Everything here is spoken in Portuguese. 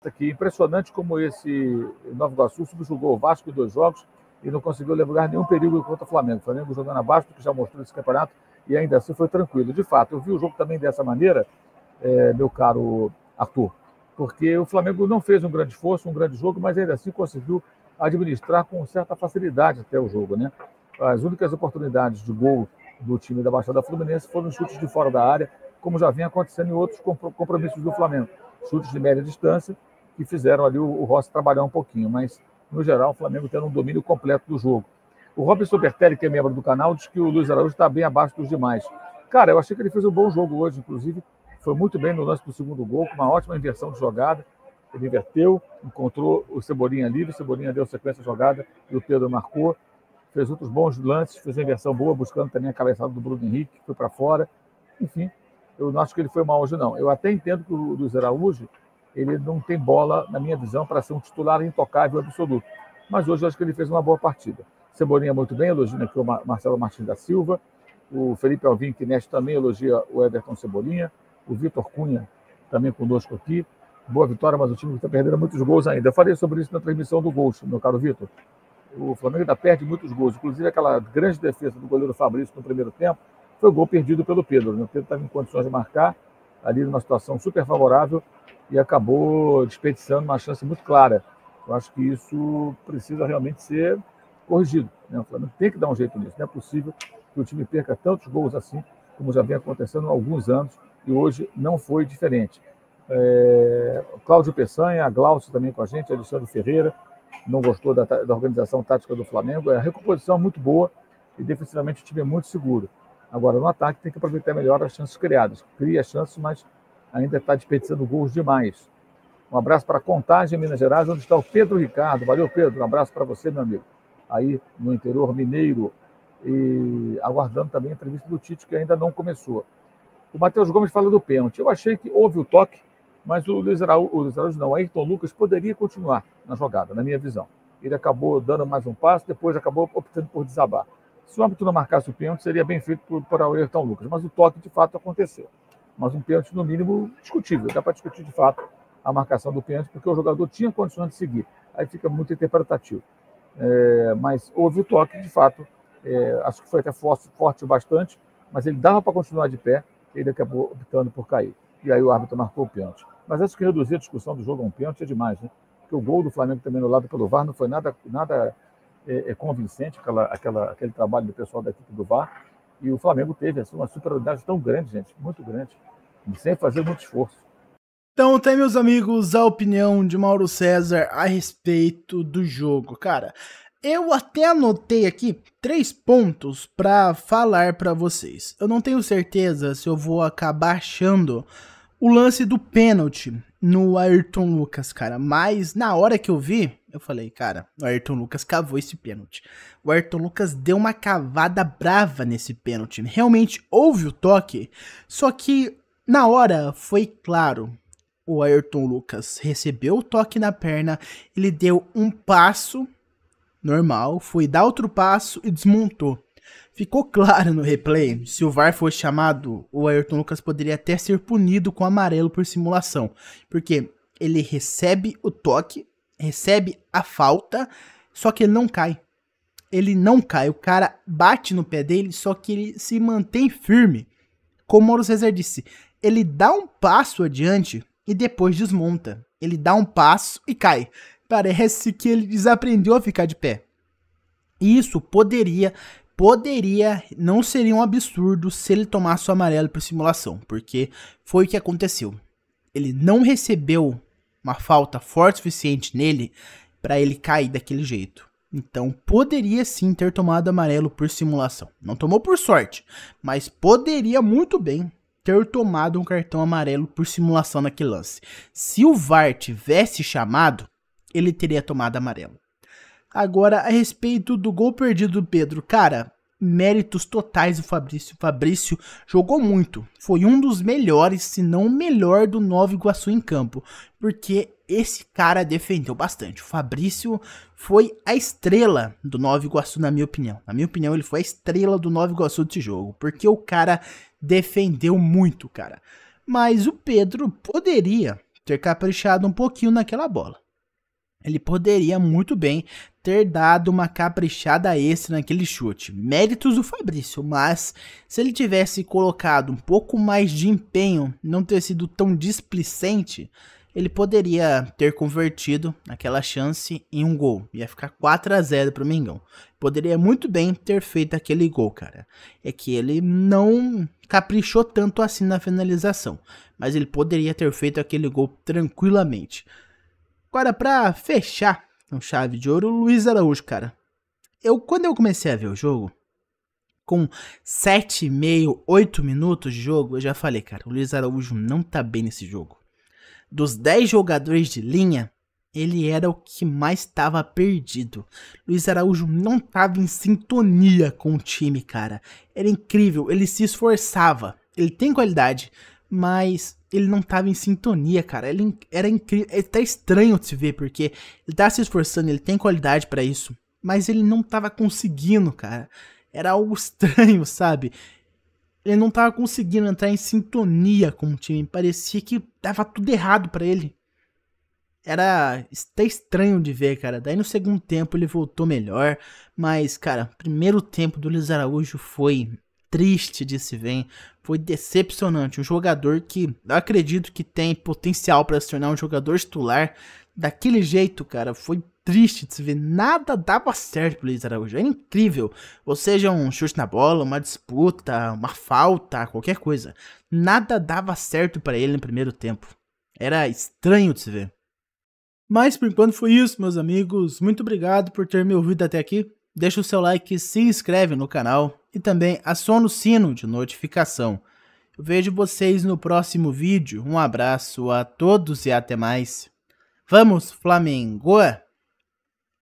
aqui, impressionante como esse Nova Iguaçu subjugou o Vasco em 2 jogos e não conseguiu levar nenhum perigo contra o Flamengo. O Flamengo jogando abaixo, que já mostrou esse campeonato, e ainda assim foi tranquilo. De fato, eu vi o jogo também dessa maneira, meu caro Arthur, porque o Flamengo não fez um grande esforço, um grande jogo, mas ainda assim conseguiu administrar com certa facilidade até o jogo, né? As únicas oportunidades de gol do time da Baixada Fluminense foram chutes de fora da área, como já vinha acontecendo em outros compromissos do Flamengo. Chutes de média distância, que fizeram ali o Rossi trabalhar um pouquinho, mas, no geral, o Flamengo tendo um domínio completo do jogo. O Robson Bertelli, que é membro do canal, diz que o Luiz Araújo está bem abaixo dos demais. Cara, eu achei que ele fez um bom jogo hoje, inclusive, foi muito bem no lance do segundo gol, com uma ótima inversão de jogada. Ele inverteu, encontrou o Cebolinha livre, o Cebolinha deu sequência à jogada e o Pedro marcou. Fez outros bons lances, fez uma inversão boa, buscando também a cabeçada do Bruno Henrique, que foi para fora. Enfim, eu não acho que ele foi mal hoje, não. Eu até entendo que o Luiz Araújo, ele não tem bola, na minha visão, para ser um titular intocável absoluto. Mas hoje eu acho que ele fez uma boa partida. Cebolinha muito bem, elogia aqui o Marcelo Martins da Silva. O Felipe Alvim, que neste também elogia o Everton Cebolinha. O Vitor Cunha, também conosco aqui. Boa vitória, mas o time está perdendo muitos gols ainda. Eu falei sobre isso na transmissão do Gols, meu caro Vitor. O Flamengo ainda perde muitos gols. Inclusive aquela grande defesa do goleiro Fabrício no primeiro tempo foi o gol perdido pelo Pedro. O Pedro estava em condições de marcar, ali numa situação super favorável, e acabou desperdiçando uma chance muito clara. Eu acho que isso precisa realmente ser corrigido, né? O Flamengo tem que dar um jeito nisso. Não é possível que o time perca tantos gols assim, como já vem acontecendo há alguns anos, e hoje não foi diferente. Cláudio Peçanha, a Glaucio também com a gente, Alexandre Ferreira, não gostou da organização tática do Flamengo. A recomposição é muito boa e defensivamente o time é muito seguro. Agora, no ataque tem que aproveitar melhor as chances criadas. Cria chances, mas ainda está desperdiçando gols demais. Um abraço para Contagem, Minas Gerais, onde está o Pedro Ricardo. Valeu, Pedro. Um abraço para você, meu amigo. Aí no interior mineiro. E aguardando também a entrevista do Tite, que ainda não começou. O Matheus Gomes fala do pênalti. Eu achei que houve o toque, mas o Luiz Araújo não, o Ayrton Lucas poderia continuar na jogada, na minha visão. Ele acabou dando mais um passo, depois acabou optando por desabar. Se o árbitro não marcasse o pênalti, seria bem feito por Ayrton Lucas, mas o toque de fato aconteceu. Mas um pênalti, no mínimo, discutível. Dá para discutir de fato a marcação do pênalti, porque o jogador tinha condições de seguir. Aí fica muito interpretativo. Mas houve o toque, de fato, acho que foi até forte bastante, mas ele dava para continuar de pé, ele acabou optando por cair. E aí o árbitro marcou o pênalti. Mas acho que reduzir a discussão do jogo a um pênalti é demais, né? Porque o gol do Flamengo também anulado pelo VAR não foi nada convincente, aquele trabalho do pessoal da equipe do VAR. E o Flamengo teve assim, uma superioridade tão grande, gente, muito grande, sem fazer muito esforço. Então, tem, meus amigos, a opinião de Mauro César a respeito do jogo. Cara, eu até anotei aqui 3 pontos para falar para vocês. Eu não tenho certeza se eu vou acabar achando o lance do pênalti no Ayrton Lucas, cara. Mas na hora que eu vi, eu falei, cara, o Ayrton Lucas cavou esse pênalti. O Ayrton Lucas deu uma cavada brava nesse pênalti. Realmente houve o toque, só que na hora foi claro. O Ayrton Lucas recebeu o toque na perna, ele deu um passo normal, foi dar outro passo e desmontou. Ficou claro no replay, se o VAR fosse chamado, o Ayrton Lucas poderia até ser punido com amarelo por simulação. Porque ele recebe o toque, recebe a falta, só que ele não cai. Ele não cai, o cara bate no pé dele, só que ele se mantém firme. Como o Mauro César disse, ele dá um passo adiante e depois desmonta. Ele dá um passo e cai. Parece que ele desaprendeu a ficar de pé. Isso poderia, não seria um absurdo se ele tomasse o amarelo por simulação, porque foi o que aconteceu. Ele não recebeu uma falta forte o suficiente nele para ele cair daquele jeito. Então poderia sim ter tomado amarelo por simulação. Não tomou por sorte, mas poderia muito bem ter tomado um cartão amarelo por simulação naquele lance. Se o VAR tivesse chamado, ele teria tomado amarelo. Agora, a respeito do gol perdido do Pedro, cara, méritos totais do Fabrício. O Fabrício jogou muito. Foi um dos melhores, se não o melhor do Nova Iguaçu em campo. Porque esse cara defendeu bastante. O Fabrício foi a estrela do Nova Iguaçu, na minha opinião. Na minha opinião, ele foi a estrela do Nova Iguaçu desse jogo. Porque o cara defendeu muito, cara. Mas o Pedro ter caprichado um pouquinho naquela bola. Ele poderia muito bem ter dado uma caprichada extra naquele chute. Méritos do Fabrício, mas se ele tivesse colocado um pouco mais de empenho, não ter sido tão displicente, ele poderia ter convertido aquela chance em um gol. Ia ficar 4-0 pro Mengão. Poderia muito bem ter feito aquele gol, cara. É que ele não caprichou tanto assim na finalização, mas ele poderia ter feito aquele gol tranquilamente. Agora, pra fechar com chave de ouro, o Luiz Araújo, cara. Quando eu comecei a ver o jogo, com 7,5, 8 minutos de jogo, eu já falei, cara, o Luiz Araújo não tá bem nesse jogo. Dos 10 jogadores de linha, ele era o que mais estava perdido. Luiz Araújo não tava em sintonia com o time, cara. Era incrível, ele se esforçava. Ele tem qualidade, mas ele não tava em sintonia, cara. Ele era incrível. É até estranho de se ver, porque ele tá se esforçando, ele tem qualidade pra isso, mas ele não tava conseguindo, cara. Era algo estranho, sabe? Ele não tava conseguindo entrar em sintonia com o time. Parecia que dava tudo errado pra ele. Era até estranho de ver, cara. Daí no segundo tempo ele voltou melhor. Mas, cara, primeiro tempo do Luiz Araújo foi triste de se ver. Foi decepcionante. Um jogador que eu acredito que tem potencial para se tornar um jogador titular. Daquele jeito, cara, foi triste de se ver. Nada dava certo pro Luiz Araújo. Era incrível. Ou seja, um chute na bola, uma disputa, uma falta, qualquer coisa. Nada dava certo para ele no primeiro tempo. Era estranho de se ver. Mas por enquanto foi isso, meus amigos. Muito obrigado por ter me ouvido até aqui. Deixa o seu like, se inscreve no canal e também aciona o sino de notificação. Eu vejo vocês no próximo vídeo. Um abraço a todos e até mais. Vamos, Flamengo!